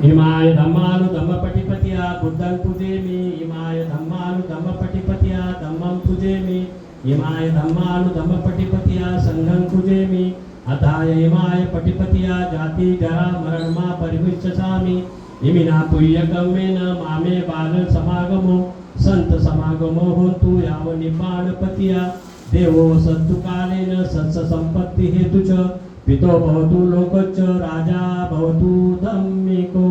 EMI धम्मानु धम्मपटिपतिया बुद्धं पूजेमि EMI धम्मानु धम्मपटिपतिया धम्मं पूजेमि EMI धम्मानु धम्मपटिपतिया संघं पूजेमि अथाय EMI पटिपतिया जाति जरा मरण मा परिविच्छसामि इमिना पुण्यकम्मेन मामे बाल समागमो संत समागमो होतु याव निपाणपतिया देवो सत्तु कालेन सत्स संपत्ति हेतु च पितो भवतु लोकच्च राजा भवतु धम्मिको।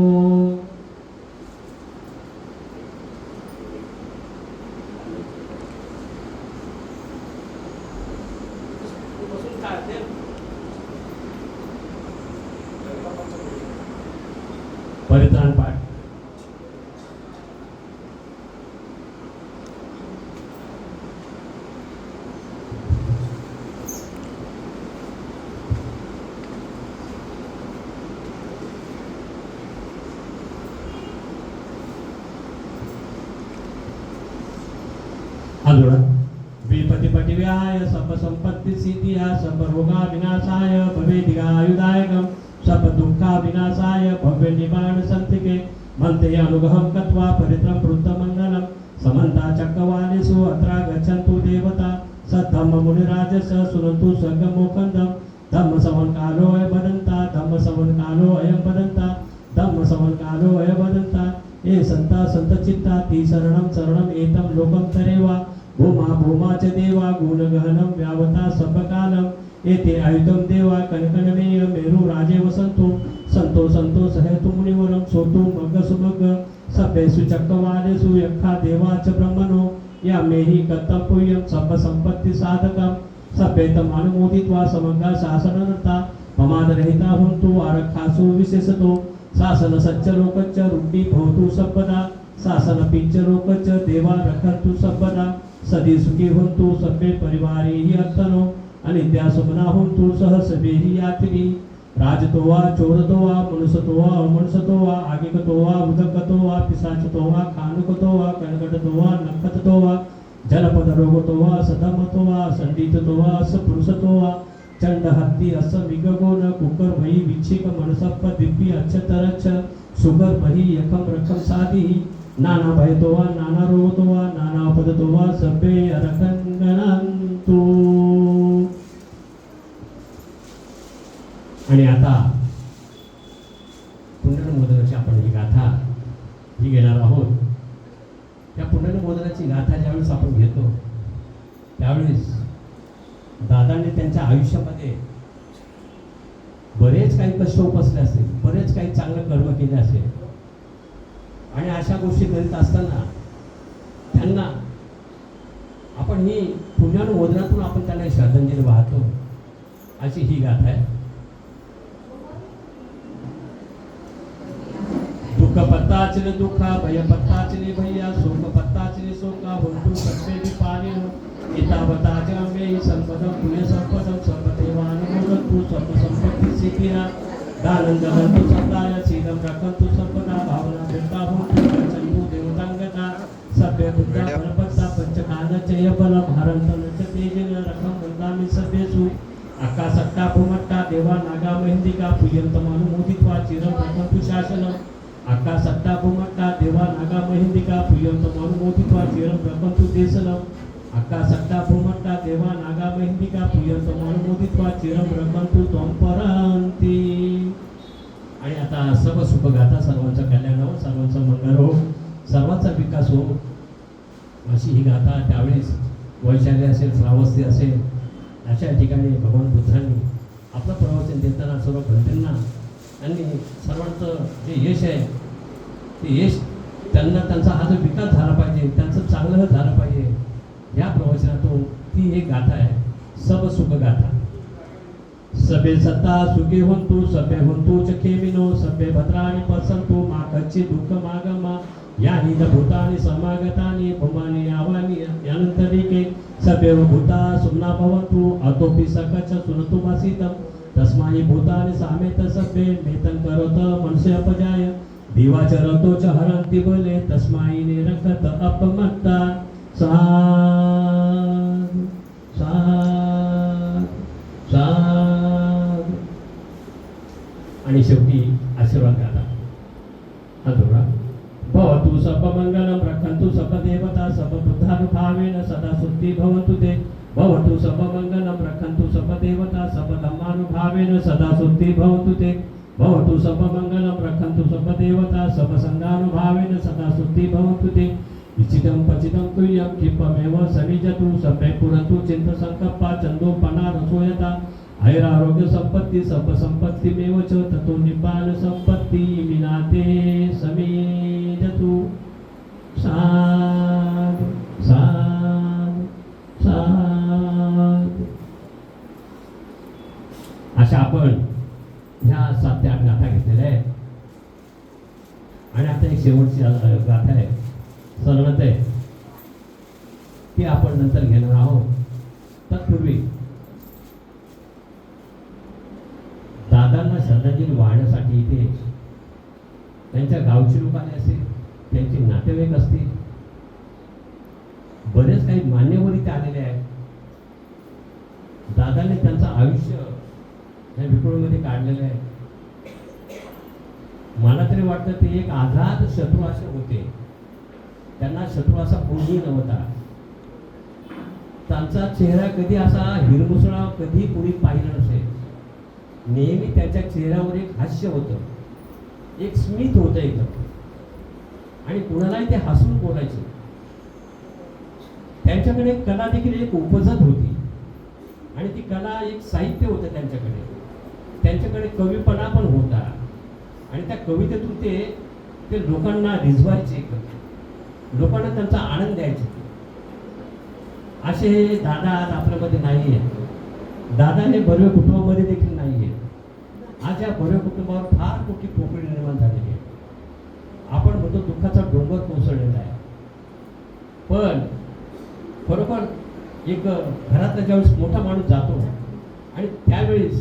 परित्राण पाठ अधुरा विपतिपटिव्याय सब संपत्ति सिद्धिया सब रोगा विनाशाय भवे दिगायुदायकम सब दुःखा विनाशाय भव्य निवारण संतिके मन्ते अनुगहं कत्वा परित्रं वृद्धमङ्गलं समन्ता चक्रवालेषु अत्र गच्छन्तु देवता सद्धम्म मुनिराजस सुनन्तु सर्गमोकन्दं धम्म सवनकालो अय वदन्ता धम्म सवनकालो अयं वदन्ता धम्म सवनकालो अय वदन्ता ये संता संतचित्ता ती शरणं एतं लोकं तरेवा भूमा भूमा च देवा गुणगहनं व्यावता सबकालं एते आयुधं देवा कनकनमेय मेरु राजे वसंतो संतो संतो सहतु मुनिवरं सोतु मग्ग सुमग्ग सभ्येषु चक्रवालेषु यक्षा देवा च ब्रह्मणो या मेहि कत्तं पुण्यं सब संपत्ति साधकं सभ्येतम् अनुमोदित्वा समग्र शासनरता प्रमादरहिता होन्तु आरक्षासु विशेषतो शासन सच्चलोकच्च रुड्डी भवतु सर्वदा शासन पिच्चलोकच्च देवा रक्षन्तु सर्वदा सदी सुखी होन्तु सभ्ये परिवारे हि अर्थनो अनित्या सुमना होन्तु सह सभेहि यात्री राजतो वा चोरतो वा मनुष्यतो वा अमनुष्यतो वा आगिकतो वा उदकतो वा पिशाचतो वा कानुकतो वा कनकटतो वा नखततो वा जनपद रोगतो वा सदमतो वा संडिततो वा असपुरुषतो वा चंड हत्ती अस विगगोन कुकर भई विच्छिक मनसप्प दिव्य अच्छतरच्छ सुगर भई यकम रकम साधी नाना भयतो वा नाना रोगतो वा नाना पदतो वा सभ्ये अरकंगणंतु। आणि आता पुण्यनमोदनाची आपण ही गाथा ही घेणार आहोत। त्या पुण्यनमोदनाची गाथा ज्यावेळेस आपण घेतो त्यावेळेस दादांनी त्यांच्या आयुष्यामध्ये बरेच काही कष्ट उपसले असेल, बरेच काही चांगलं कर्म केले असेल आणि अशा गोष्टी करीत असताना त्यांना आपण ही पुण्यानुमोदनातून आपण त्यांना श्रद्धांजली वाहतो अशी ही गाथा आहे। दुःख पत्ताचले दुःखा भय पत्ताचले भैया शोक पत्ताचले शोका होतु सत्ते विपालिनो एतावताच मे संपदं पुण्य संपदं सर्वदेवानुमोदन्तु सर्व संपत्ति सिद्धिरा दानं ददन्तु सदाय सीदं रक्षन्तु सर्वदा भावना वृत्ता होन्तु गच्छन्तु देवतांगता सभ्य बुद्धा बलपत्ता पंचकानचय बलं हरन्तं च तेजेन रकं वन्दामि सभ्येषु आकाशट्टा भूमट्टा देवा नागा मेहंदिका पूजन्तमनुमोदित्वा चिरं रक्षन्तु शासनम् आकाशट्टा भूमट्टा देवा नागा मेहंदिका पूजन्तमनुमोदित्वा चिरं रक्षन्तु देशनम् आकाशट्टा भूमट्टा देवा नागा मेहंदिका पूजन्तमनुमोदित्वा चिरं रक्षन्तु त्वं परन्ति। आणि आता सर्व सुख गाथा सर्वांचं कल्याण हो, सर्वांचं मंगल हो, सर्वांचा विकास हो अशी ही गाथा त्यावेळेस वैशाली असेल श्रावस्ती असेल अशा ठिकाणी भगवान बुद्धांनी आपलं प्रवचन देताना सर्व ग्रंथांना आणि सर्वांचं जे यश आहे ते यश त्यांना त्यांचा हा जो विकास झाला पाहिजे, त्यांचं चांगलं झालं पाहिजे या प्रवचनातून ती एक गाथा आहे सब सुख गाथा। सबे सत्ता सुखी होन्तु सबे होन्तु च खेमिनो सबे भद्राणि पश्यन्तु मा कच्चि दुःख मागमा यानि च भूतानि समागतानि भूमानि यावानि यानन्तरिके सबे भूता सुम्ना भवन्तु अतोपि सकच सुनतु मसितं तस्मै भूतानि सामेत सबे मेतं करोत मनसे अपजाय दिवाचरतो च हरन्ति बले तस्मै निरखत अपमत्ता साध साध साध। आणि शेवटी आशीर्वाद गाथा। सर्वमंगलं रक्षन्तु सर्वदेवता सर्वबुद्धानुभावेन सदा शुद्धि भवन्तु ते भवतु सर्वमंगलं रक्षन्तु सर्वदेवता सर्वधर्मानुभावेन सदा शुद्धि भवन्तु ते भवतु सर्वमंगलं रक्षन्तु सर्वदेवता सर्वसंगानुभावेन सदा शुद्धि भवन्तु ते इच्छितं पचितं तुल्यं क्षिपमेव सनिजतु सम्यक् पुरन्तु चिन्तसङ्कप्पा चन्दोपना रसोयता ऐरारोग्य संपत्ति सर्व संपत्तिमेव च ततो निब्बान संपत्ति विनाते समेजतु साधु साधु साधु. अशा आपण ह्या 7 ते 8 गाथा घेतलेल्या आहेत आणि आता एक शेवटची गाथा आहे सलगत आहे ती आपण नंतर घेणार आहोत. तत्पूर्वी दादांना श्रद्धांजली वाहण्यासाठी इथे त्यांच्या गावची लोक आले असेल, त्यांचे नातेवाईक असतील, बरेच काही मान्यवर इथे आलेले आहेत. दादाने त्यांचं आयुष्य या विक्रोळीमध्ये काढलेलं आहे. मला तरी वाटतं ते एक आझाद शत्रू असे होते. त्यांना शत्रू असा कोणी नव्हता. त्यांचा चेहरा कधी असा हिरमुसळा कधी कोणी पाहिलं नसेल. नेहमी त्यांच्या चेहऱ्यावर एक हास्य होतं, एक स्मित होतं एकदम, आणि कुणालाही ते हसून बोलायचे. त्यांच्याकडे कला देखील एक उपजत होती आणि ती कला एक साहित्य होतं त्यांच्याकडे. त्यांच्याकडे कवीपणा पण होता आणि त्या कवितेतून ते लोकांना रिझवायचे, लोकांना त्यांचा आनंद द्यायचे. असे दादा आज आपल्यामध्ये नाही आहेत. दादा हे भव्य कुटुंबामध्ये देखील नाही आहेत. आज या भव्य कुटुंबावर फार मोठी पोकळी निर्माण झालेली आहे. आपण म्हणतो दुःखाचा डोंगर कोसळलेला आहे, पण खरोखर एक घरातला ज्यावेळेस मोठा माणूस जातो आणि त्यावेळेस